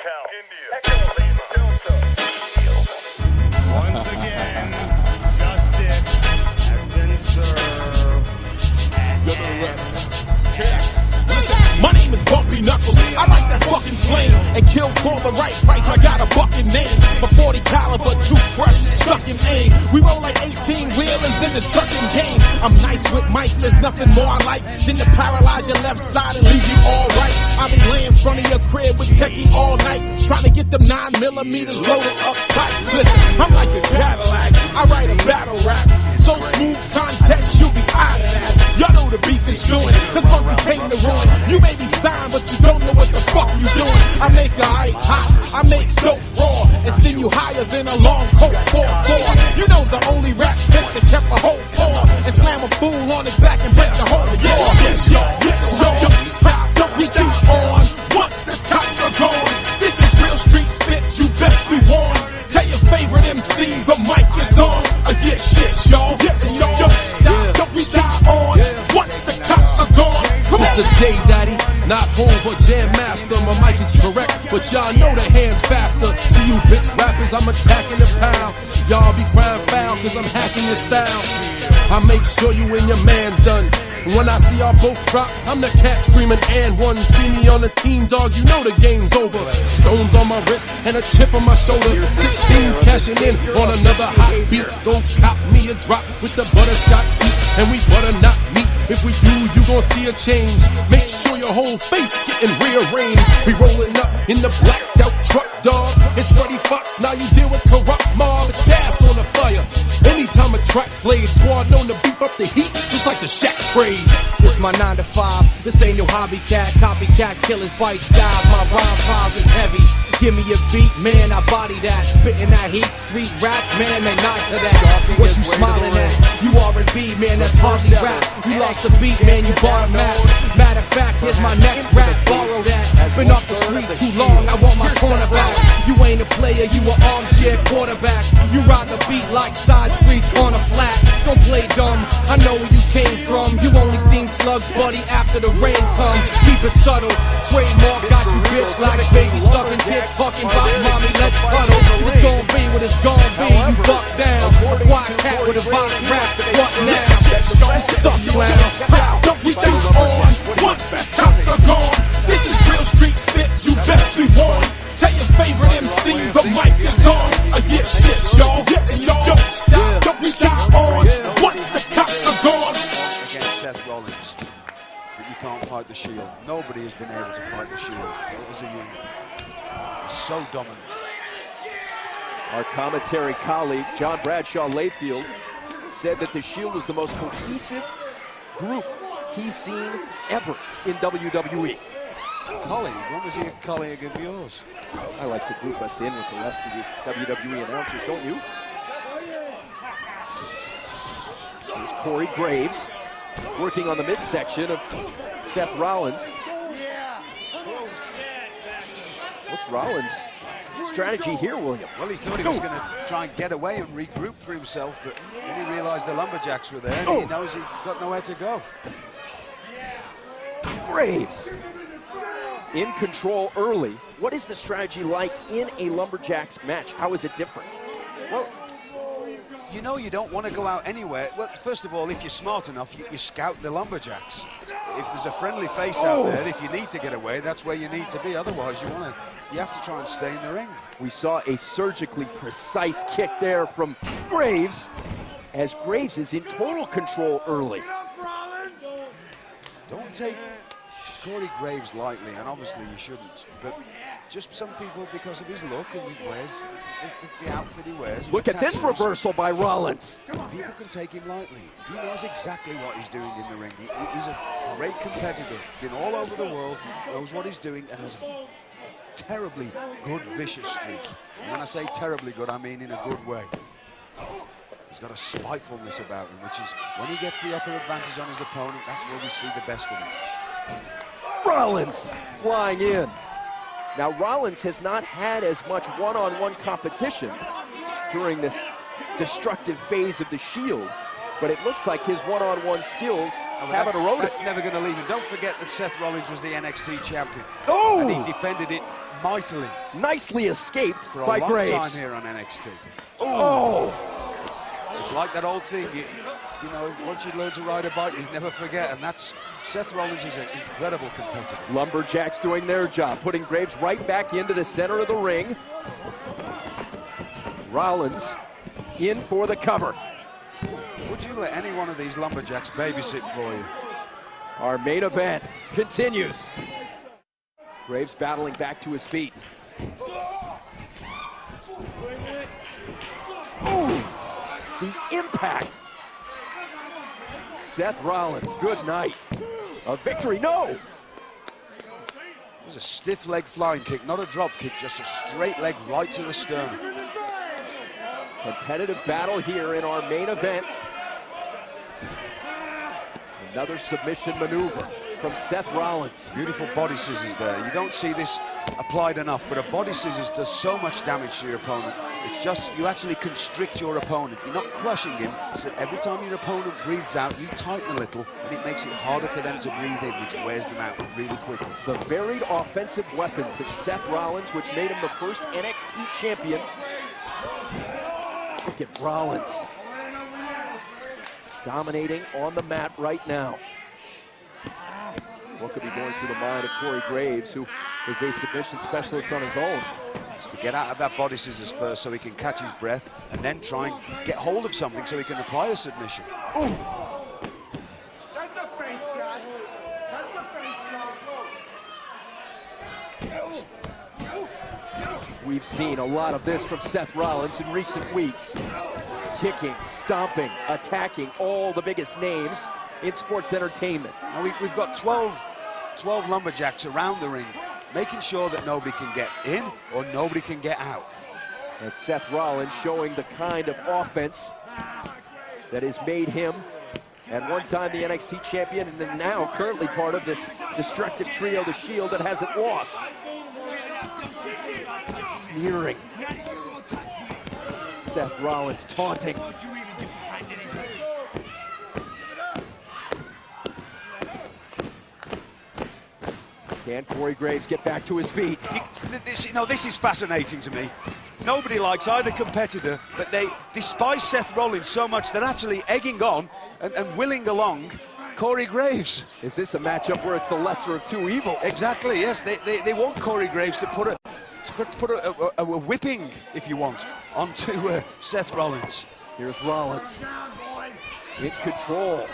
SoCal, India, Once again, justice has been served. Listen, my name is Bumpy Knuckles. I like that fucking flame and kill for the right price. I got a bucket name, a 40 caliber toothbrush stuck in aim. We roll like 18 wheelers in the trucking game. I'm nice with mics, there's nothing more I like than to paralyze your left side and leave you all right. I be laying in front of your crib with techie all night, trying to get them 9mm loaded up tight. Listen, I'm like a Cadillac, I write a battle rap. So smooth contest, you'll be out of that. Y'all know the beef is doing, cause Bumpy came to ruin. You may be signed, but you don't know what the fuck you doing. I make a hype hot, I make dope raw, and send you higher than a long coat 4-4. You know the only rap hit that kept a whole paw, and slam a fool on his back and break the whole floor. Don't stop, don't stop on, once the cops are gone. This is real street spit, you best be warned. Tell your favorite MC the mic is on. Yeah, shit, y'all. Yes, y'all. Don't stop on. Once the cops are gone. It's a J Daddy, not Hove or Jam Master. My mic is correct, but y'all know the hands faster. See you bitch rappers, I'm attacking the pound. Y'all be crying foul, cause I'm hacking your style. I make sure you and your man's done. And when I see y'all both drop, I'm the cat screaming and one. See me on the team, dog, you know the game's over. Stones on my wrist and a chip on my shoulder. 16s cashing in on another hot beat. Go cop me a drop with the butterscotch seats, and we butter not meat. If we do, you gon' see a change. Make sure your whole face getting rearranged. We rolling up in the blacked out truck, dog. It's Freddie Fox, now you deal with corrupt mob. It's gas on the fire. Anytime a track played, squad known to beef up the heat, just like the Shack trade. It's my 9 to 5. This ain't no hobby cat, copycat, killer's bite style. My rhyme files is heavy. Give me a beat, man, I body that. Spitting that heat, street raps, man, they not to that. What you smiling at? You R&B, man, that's hardly rap. You lost the beat, man, you bought a map. Matter of fact, here's my next rap, borrow that. Been off the street too long, I want my cornerback. You ain't a player, you an armchair quarterback. You ride the beat like side streets on a flat. Don't play dumb, I know where you came from. You only seen slugs, buddy, after the rain come. Keep it subtle, trademark got you bitch like baby sucking tits. Fucking about mommy, let's cuddle. It's gon' be what it's gon' be. You buck down, a quiet cat with a violent rap. What now? Suck clown. Don't stop on, once the cops are gone. This is real street spit, you best be warned. Tell your favorite MC the mic is on. Yeah, shit, y'all. Don't stop on, once the cops are gone. Against Seth Rollins, but you can't fight the Shield. Nobody has been able to fight the Shield. It was a unit. So dominant. Our commentary colleague, John Bradshaw Layfield, said that the Shield was the most cohesive group he's seen ever in WWE. Colleague? When was he a colleague of yours? I like to group us in with the rest of the WWE announcers, don't you? Here's Corey Graves working on the midsection of Seth Rollins. What's Rollins' strategy here, William? Well, he thought he was going to try and get away and regroup for himself, but then he realized the Lumberjacks were there, and he knows he's got nowhere to go. Graves in control early. What is the strategy like in a Lumberjacks match? How is it different? Well, you know you don't want to go out anywhere. Well, first of all, if you're smart enough, you scout the Lumberjacks. If there's a friendly face out there, if you need to get away, that's where you need to be. Otherwise, you have to try and stay in the ring. We saw a surgically precise kick there from Graves, as Graves is in total control early. Don't take Corey Graves lightly, and obviously you shouldn't, but just some people, because of his look and he wears the outfit he wears. Look at this reversal by Rollins. People can take him lightly. He knows exactly what he's doing in the ring. He's a great competitor, been all over the world, knows what he's doing, and has a terribly good, vicious streak. And when I say terribly good, I mean in a good way. He's got a spitefulness about him, which is when he gets the upper advantage on his opponent, that's where we see the best of him. Rollins flying in. Now, Rollins has not had as much one-on-one competition during this destructive phase of the Shield, but it looks like his one-on-one skills haven't eroded. That's never going to leave him. Don't forget that Seth Rollins was the NXT champion. Oh! And he defended it mightily. Nicely escaped For a by long Graves. time here on NXT. Oh! It's like that old thing, you know, once you learn to ride a bike, you never forget, and that's, Seth Rollins is an incredible competitor. Lumberjacks doing their job, putting Graves right back into the center of the ring. Rollins in for the cover. Would you let any one of these lumberjacks babysit for you? Our main event continues. Graves battling back to his feet. Ooh, the impact. Seth Rollins, good night. A victory, no! It was a stiff leg flying kick, not a drop kick, just a straight leg right to the sternum. Competitive battle here in our main event. Another submission maneuver from Seth Rollins. Beautiful body scissors there. You don't see this applied enough, but a body scissors does so much damage to your opponent. It's just, you actually constrict your opponent. You're not crushing him, so every time your opponent breathes out, you tighten a little, and it makes it harder for them to breathe in, which wears them out really quickly. The varied offensive weapons of Seth Rollins, which made him the first NXT champion. Look at Rollins. Dominating on the mat right now. What could be going through the mind of Corey Graves, who is a submission specialist on his own? Just to get out of that body scissors first so he can catch his breath, and then try and get hold of something so he can apply a submission. Ooh. That's a face shot. That's a face shot. We've seen a lot of this from Seth Rollins in recent weeks. Kicking, stomping, attacking all the biggest names in sports entertainment. Now we've got 12 lumberjacks around the ring, making sure that nobody can get in or nobody can get out. And Seth Rollins showing the kind of offense that has made him at one time the NXT champion, and then now currently part of this destructive trio, the Shield, that hasn't lost. Sneering. Seth Rollins taunting. Can Corey Graves get back to his feet? This is fascinating to me. Nobody likes either competitor, but they despise Seth Rollins so much they're actually egging on and willing along Corey Graves. Is this a matchup where it's the lesser of two evils? Exactly, yes. They want Corey Graves to put a whipping, if you want, onto Seth Rollins. Here's Rollins in control.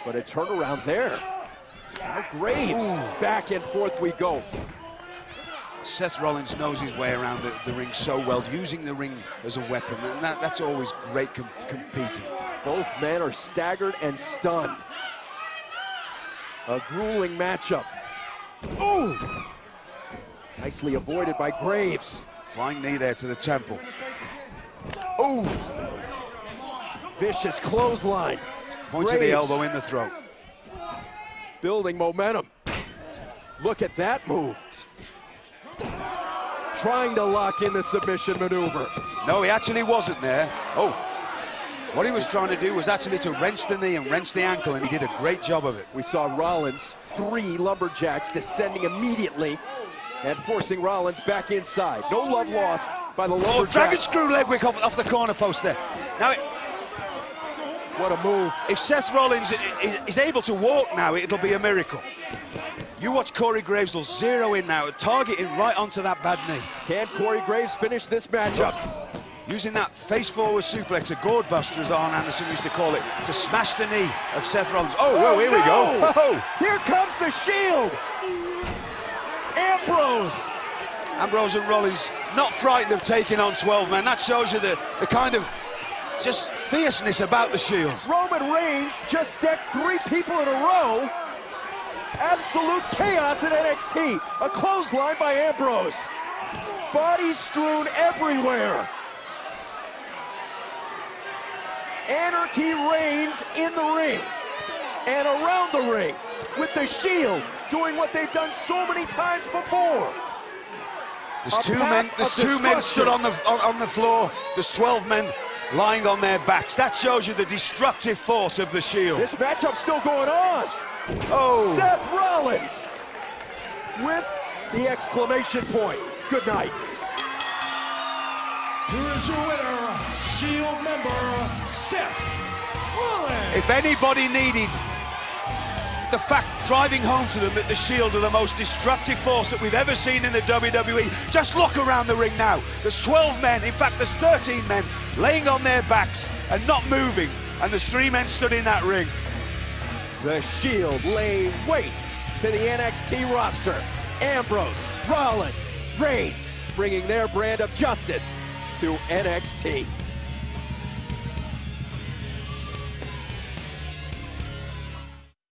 But a turnaround there. Now Graves, back and forth we go. Seth Rollins knows his way around the ring so well, using the ring as a weapon, and that's always great competing. Both men are staggered and stunned. A grueling matchup. Ooh! Nicely avoided by Graves. Flying knee there to the temple. Ooh! Vicious clothesline. Point to the elbow in the throat. Building momentum. Look at that move. Trying to lock in the submission maneuver. No, he actually wasn't there. Oh, what he was trying to do was actually to wrench the knee and wrench the ankle, and he did a great job of it. We saw Rollins, 3 lumberjacks descending immediately and forcing Rollins back inside. No love lost by the lumberjacks. Oh, dragon screw leg whip off the corner post there. Now, what a move. If Seth Rollins is able to walk now, it'll be a miracle. You watch Corey Graves will zero in now, targeting right onto that bad knee. Can Corey Graves finish this matchup? Using that face-forward suplex, a gourd buster, as Arn Anderson used to call it, to smash the knee of Seth Rollins. Oh, whoa, here we go. Oh. Here comes the Shield. Ambrose and Rollins not frightened of taking on 12 men. That shows you the kind of just fierceness about the Shield. Roman Reigns just decked 3 people in a row. Absolute chaos at NXT. A clothesline by Ambrose. Bodies strewn everywhere. Anarchy reigns in the ring and around the ring, with the Shield doing what they've done so many times before. There's two men stood on the floor. There's 12 men lying on their backs. That shows you the destructive force of the Shield. This matchup's still going on. Oh. Seth Rollins Rollins with the exclamation point. Good night. Here is your winner, Shield member, Seth Rollins. If anybody needed the fact driving home to them that the Shield are the most destructive force that we've ever seen in the WWE, just look around the ring now. There's 12 men, in fact there's 13 men laying on their backs and not moving, and there's 3 men stood in that ring. The Shield lay waste to the NXT roster. Ambrose, Rollins, Reigns, bringing their brand of justice to NXT.